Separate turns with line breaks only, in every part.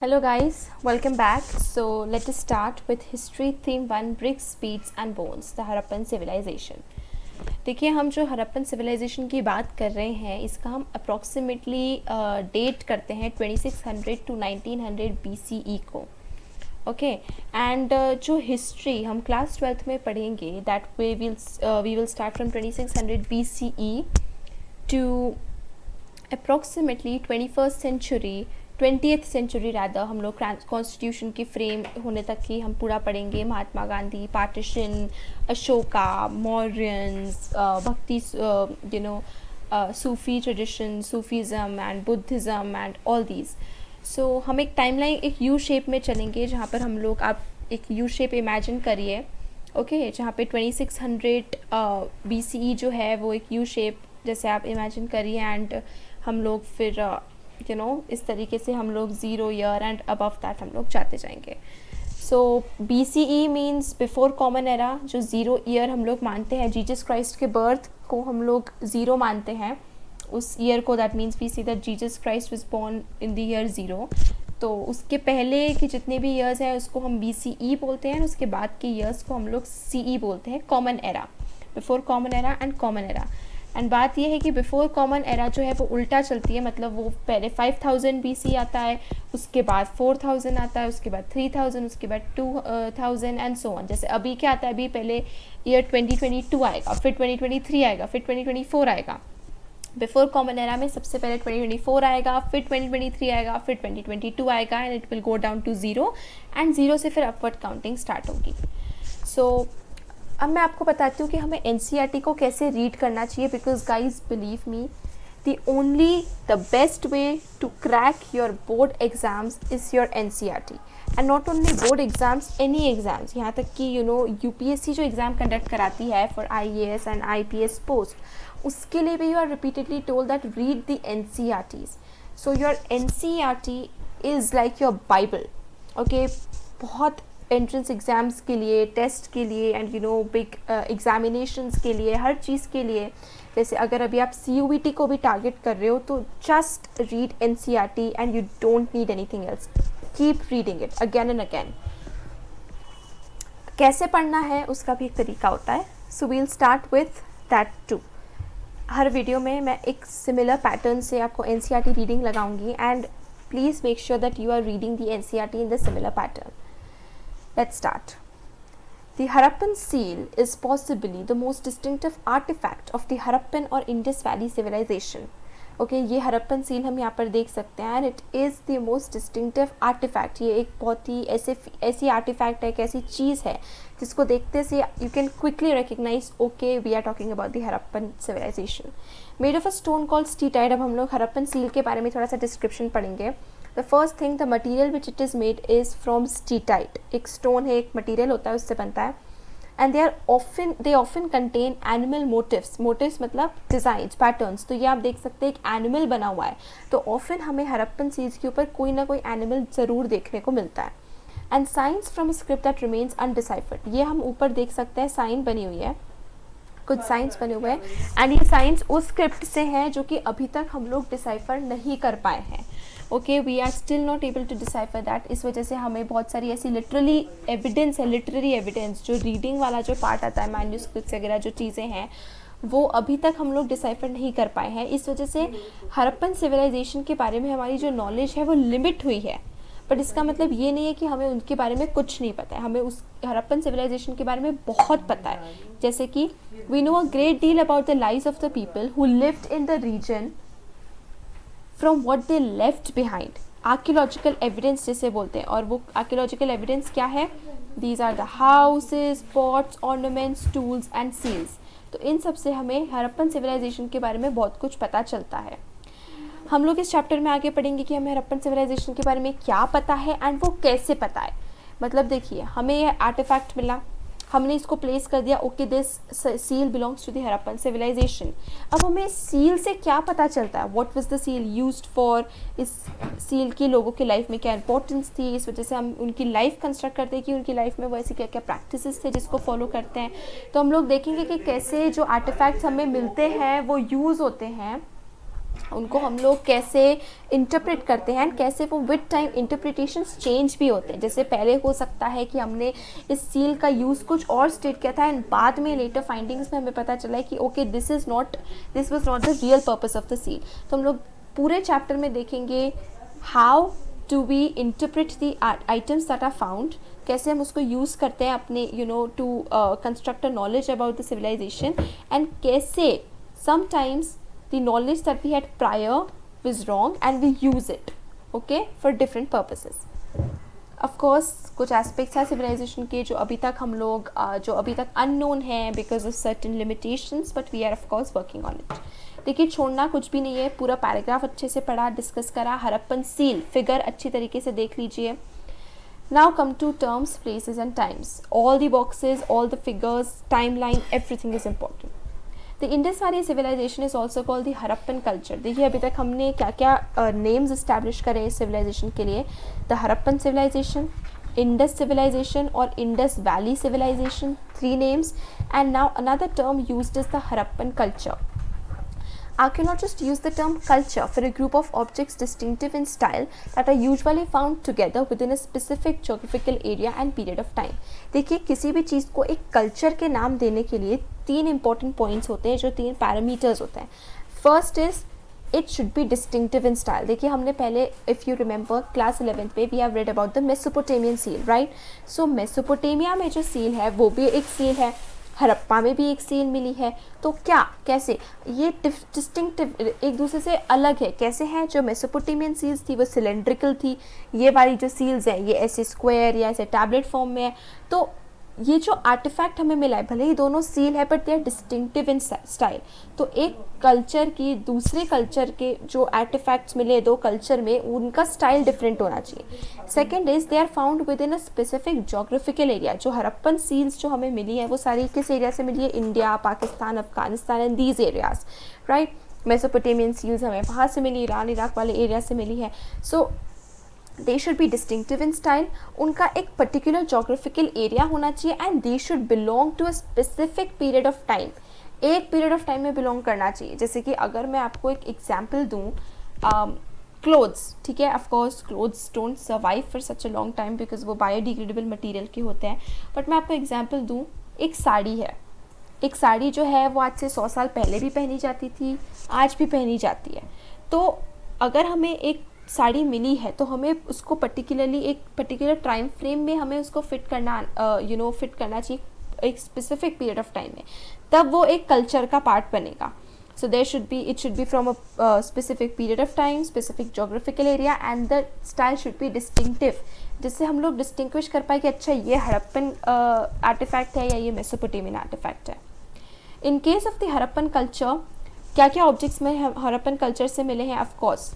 Hello guys, welcome back. So let us start with history theme 1 bricks, beads and bones, the Harappan civilization. देखिए हम जो Harappan civilisation की बात कर रहे हैं इसका हम अप्रॉक्सीमेटली डेट करते हैं 2600 टू 1900 BCE को. ओके एंड जो हिस्ट्री हम क्लास 12th में पढ़ेंगे that we will start from 2600 BCE to approximately 21st century 20th century rather हम लोग कॉन्स्टिट्यूशन की फ्रेम होने तक की हम पूरा पढ़ेंगे. Mahatma Gandhi, partition, Ashoka, Mauryans, bhakti, Sufi tradition, Sufism and Buddhism and all these. So हम एक टाइमलाइन एक यू शेप में चलेंगे जहाँ पर हम लोग आप एक यू शेप इमेजिन करिए. ओके जहाँ पे 2600 BCE जो है वो एक यू शेप जैसे आप इमेजिन करिए एंड हम लोग फिर इस तरीके से हम लोग 0 ईयर एंड अबव दैट हम लोग जाते जाएंगे. सो BCE means before common era. जो 0 ईयर हम लोग मानते हैं जीसस क्राइस्ट के बर्थ को हम लोग 0 मानते हैं उस ईयर को. That means we see that Jesus Christ was born in the year 0. तो उसके पहले के जितने भी ईयर्स हैं उसको हम BCE बोलते हैं. उसके बाद के ईयर्स को हम लोग CE बोलते हैं, common era, before common era and common era. And बात यह है कि बिफोर कॉमन एरा जो है वो उल्टा चलती है, मतलब वो पहले 5000 BC आता है, उसके बाद 4000 आता है, उसके बाद 3000, उसके बाद 2000 एंड सो ऑन. जैसे अभी क्या आता है, अभी पहले ईयर 2022 आएगा, फिर 2023 आएगा, फिर 2024 आएगा. बिफोर कॉमन एरा में सबसे पहले 2024 आएगा, फिर 2023 आएगा, फिर 2022 आएगा and it will go down to 0 and 0 से फिर अपवर्ड काउंटिंग स्टार्ट होगी. सो अब मैं आपको बताती हूँ कि हमें NCERT को कैसे रीड करना चाहिए. Because guys believe me, the best way to crack your board exams is your NCERT. And not only board exams, any exams. यहाँ तक कि UPSC जो एग्ज़ाम कंडक्ट कराती है for IAS and IPS post, उसके लिए भी you are repeatedly told that read the NCERTs. So your NCERT is like your Bible. Okay बहुत एंट्रेंस एग्ज़ाम्स के लिए, टेस्ट के लिए एंड बिग एग्जामिनेशंस के लिए, हर चीज़ के लिए. जैसे अगर अभी आप CUET को भी टारगेट कर रहे हो तो just read NCERT and you don't need anything else. Keep reading it again and again. कैसे पढ़ना है उसका भी एक तरीका होता है. So we'll start with that too. हर वीडियो में मैं एक सिमिलर पैटर्न से आपको NCERT रीडिंग लगाऊंगी and please make sure that you are reading the NCERT in the similar pattern. Let's start. The Harappan seal is possibly the most distinctive artifact of the Harappan or Indus Valley civilization. Okay, ये Harappan seal हम यहाँ पर देख सकते हैं and it is the most distinctive artefact. ये एक बहुत ही ऐसी आर्टिफैक्ट है, एक ऐसी चीज़ है जिसको देखते से you can quickly recognise okay we are talking about the Harappan civilisation. Made of a stone called steatite. अब हम लोग हरप्पन सील के बारे में थोड़ा सा डिस्क्रिप्शन पढ़ेंगे. The first thing, the material which it is made is from steatite. एक stone है, एक material होता है, उससे बनता है. And they often contain animal motifs. Motifs मतलब designs, patterns. तो ये आप देख सकते हैं एक animal बना हुआ है. तो often हमें हरप्पन सील्स के ऊपर कोई ना कोई animal ज़रूर देखने को मिलता है. And signs from a script that remains undeciphered. ये हम ऊपर देख सकते हैं, साइन बनी हुई है, कुछ साइंस बने हुए हैं एंड ये साइंस उस स्क्रिप्ट से हैं जो कि अभी तक हम लोग डिसाइफर नहीं कर पाए हैं. Okay we are still not able to decipher that. इस वजह से हमें बहुत सारी ऐसी लिटरली एविडेंस है, लिटरेरी एविडेंस, जो रीडिंग वाला जो पार्ट आता है, मैन्यूस्क्रिप्ट्स वगैरह जो चीज़ें हैं वो अभी तक हम लोग डिसाइफर नहीं कर पाए हैं. इस वजह से हरप्पन सिविलाइजेशन के बारे में हमारी जो नॉलेज है वो लिमिट हुई है. बट इसका मतलब ये नहीं है कि हमें उनके बारे में कुछ नहीं पता है. हमें उस हरप्पन सिविलाइजेशन के बारे में बहुत पता है. जैसे कि we know a great deal about the lives of the people who lived in the region from what they left behind. Archaeological evidence जिसे बोलते हैं. और वो आर्कियोलॉजिकल एविडेंस क्या है? These are the houses, pots, ornaments, tools and seals. तो इन सब से हमें हरप्पन सिविलाइजेशन के बारे में बहुत कुछ पता चलता है. हम लोग इस चैप्टर में आगे पढ़ेंगे कि हमें हरप्पन सिविलाइजेशन के बारे में क्या पता है एंड वो कैसे पता है. मतलब देखिए, हमें ये आर्टिफैक्ट मिला, हमने इसको प्लेस कर दिया, okay this seal belongs to the Harappan civilisation. अब हमें सील से क्या पता चलता है? What was the seal used for? इस सील की लोगों की लाइफ में क्या इंपॉर्टेंस थी? इस वजह से हम उनकी लाइफ कंस्ट्रक्ट करते हैं कि उनकी लाइफ में वो ऐसी क्या क्या प्रैक्टिसेस थे जिसको फॉलो करते हैं. तो हम लोग देखेंगे कि कैसे जो आर्टिफैक्ट्स हमें मिलते हैं वो यूज़ होते हैं उनको हम लोग कैसे इंटरप्रेट करते हैं एंड कैसे वो विद टाइम इंटरप्रिटेशंस चेंज भी होते हैं। जैसे पहले हो सकता है कि हमने इस सील का यूज़ कुछ और स्टेट किया था एंड बाद में लेटर फाइंडिंग्स में हमें पता चला है कि okay this was not the real purpose of the seal. तो हम लोग पूरे चैप्टर में देखेंगे how to we interpret the items that are found, कैसे हम उसको यूज़ करते हैं अपने to construct a knowledge about the civilization, and कैसे sometimes the knowledge that we had prior was wrong and we use it, okay, for different purposes. Of course कुछ aspects हैं civilization के जो अभी तक हम लोग जो अभी तक unknown हैं because of certain limitations, but we are of course working on it. देखिए छोड़ना कुछ भी नहीं है, पूरा पैराग्राफ अच्छे से पढ़ा, डिस्कस करा, हड़प्पन सील फिगर अच्छी तरीके से देख लीजिए. Now come to terms, places and times. All the boxes, all the figures, timeline, everything is important. The Indus Valley civilization is also called the Harappan culture. देखिए अभी तक हमने क्या क्या नेम्स इस्टेब्लिश करे इस civilization के लिए. The Harappan civilization, Indus civilization और Indus Valley civilization, 3 names. And now another term used is the Harappan culture. Archaeologists use the term culture for a group of objects distinctive in style that are usually found together within a specific geographical area and period of time. देखिए किसी भी चीज़ को एक culture के नाम देने के लिए 3 इंपॉर्टेंट पॉइंट्स होते हैं, जो 3 पैरामीटर्स होते हैं. First is it should be distinctive in style. देखिए हमने पहले if you remember class 11th पे we have read about the Mesopotamian seal, right. So Mesopotamia में जो सील है वो भी एक सील है, हड़प्पा में भी एक सील मिली है. तो क्या कैसे ये डिस्टिंक्टिव एक दूसरे से अलग है, कैसे हैं? जो मेसोपोटेमियन सील्स थी वो सिलेंड्रिकल थी, ये वाली जो सील्स हैं ये ऐसे स्क्वायर या ऐसे टैबलेट फॉर्म में है. तो ये जो आर्टिफैक्ट हमें मिला है भले ही दोनों सील है but they are distinctive in style. तो एक कल्चर की दूसरे कल्चर के जो आर्टिफैक्ट्स मिले दो कल्चर में उनका स्टाइल डिफरेंट होना चाहिए. Second is they are found within a specific geographical area. जो हड़प्पन सील्स जो हमें मिली है वो सारी किस एरिया से मिली है? India, Pakistan, Afghanistan and these areas, right. Mesopotamian seals हमें वहाँ से मिली, ईरान इराक वाले एरिया से मिली है. सो they should be distinctive in style. उनका एक particular geographical area होना चाहिए and they should belong to a specific period of time. एक period of time में belong करना चाहिए. जैसे कि अगर मैं आपको एक example दूँ, clothes, ठीक है, of course clothes don't survive for such a long time because वो biodegradable material के होते हैं. but मैं आपको example दूँ, एक साड़ी है. एक साड़ी जो है वो आज से 100 साल पहले भी पहनी जाती थी, आज भी पहनी जाती है. तो अगर हमें एक साड़ी मिली है तो हमें उसको पर्टिकुलरली एक पर्टिकुलर टाइम फ्रेम में हमें उसको फिट करना फिट करना चाहिए एक स्पेसिफिक पीरियड ऑफ टाइम में, तब वो एक कल्चर का पार्ट बनेगा. So there should be it should be from a specific period of time, specific geographical area and the style should be distinctive, जिससे हम लोग डिस्टिंग्विश कर पाए कि अच्छा ये हड़प्पन आर्टिफैक्ट है या ये मेसोपोटेमियन आर्टिफैक्ट है. In case of the Harappan culture क्या क्या ऑब्जेक्ट्स में हड़प्पन कल्चर से मिले हैं? ऑफकोर्स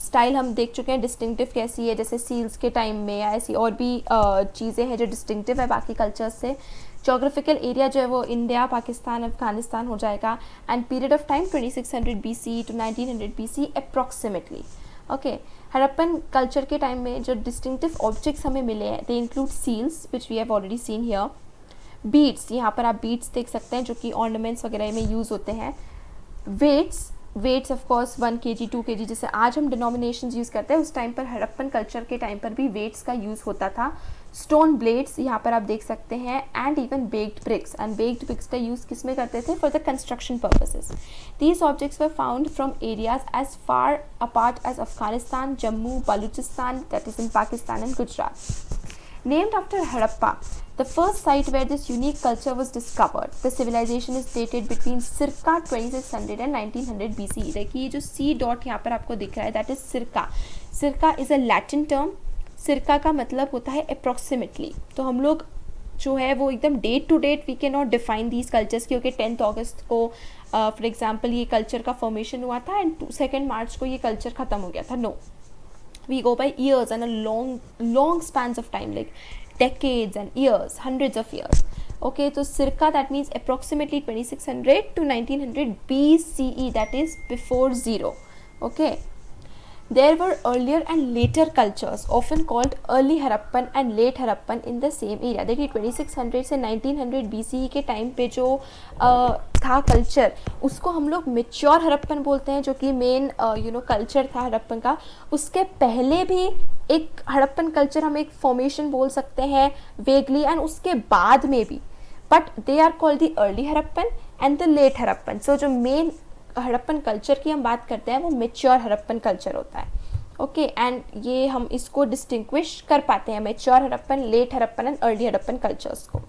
स्टाइल हम देख चुके हैं डिस्टिंक्टिव कैसी है, जैसे सील्स के टाइम में या ऐसी और भी चीज़ें हैं जो डिस्टिंक्टिव है बाकी कल्चर्स से. जोग्राफिकल एरिया जो है वो इंडिया, पाकिस्तान, अफगानिस्तान हो जाएगा. And period of time 2600 BC to 1900 BC approximately. Okay, Harappan culture के टाइम में जो डिस्टिंक्टिव ऑब्जेक्ट्स हमें मिले हैं they include seals which we have already seen here, beads, यहाँ पर आप बीड्स देख सकते हैं जो कि ऑर्नामेंट्स वगैरह में यूज़ होते हैं. Weights of course 1 kg 2 kg जैसे आज हम डिनोमिनेशंस यूज़ करते हैं, उस टाइम पर हड़प्पन कल्चर के टाइम पर भी वेट्स का यूज़ होता था. स्टोन ब्लेड्स यहाँ पर आप देख सकते हैं and even baked bricks. And baked bricks का यूज़ किस में करते थे? For the construction purposes. These objects were found from areas as far apart as Afghanistan, Jammu, Baluchistan, that is in Pakistan and Gujarat. Named after Harappa, the first site where this unique culture was discovered. The civilization is dated between circa 2600 and 1900 BC. देखिए ये जो C dot यहाँ पर आपको दिख रहा है that is circa. Circa is a Latin term. Circa का मतलब होता है approximately. तो हम लोग जो है वो एकदम date to date we can not define these cultures, क्योंकि 10 अगस्त को फॉर एग्जाम्पल ये कल्चर का फॉर्मेशन हुआ था एंड 2 मार्च को ये कल्चर ख़त्म हो गया था. No, we go by years and a long spans of time, like decades and years, hundreds of years. Okay, so circa that means approximately 2600 to 1900 BCE, that is before zero. Okay, there were earlier and later cultures often called early Harappan and late Harappan in the same area. देखिए 2600 से 1900 BCE के time पे जो था culture, उसको हम लोग mature Harappan बोलते हैं, जो कि मेन कल्चर था हड़प्पन का। उसके पहले भी एक हड़प्पन कल्चर हम एक फॉर्मेशन बोल सकते हैं वेगली, एंड उसके बाद में भी, but they are called the early Harappan and the late Harappan. So जो मेन हड़प्पन कल्चर की हम बात करते हैं वो मेच्योर हड़प्पन कल्चर होता है। ओके, एंड ये हम इसको डिस्टिंग्विश कर पाते हैं mature Harappan, late Harappan and early Harappan cultures को।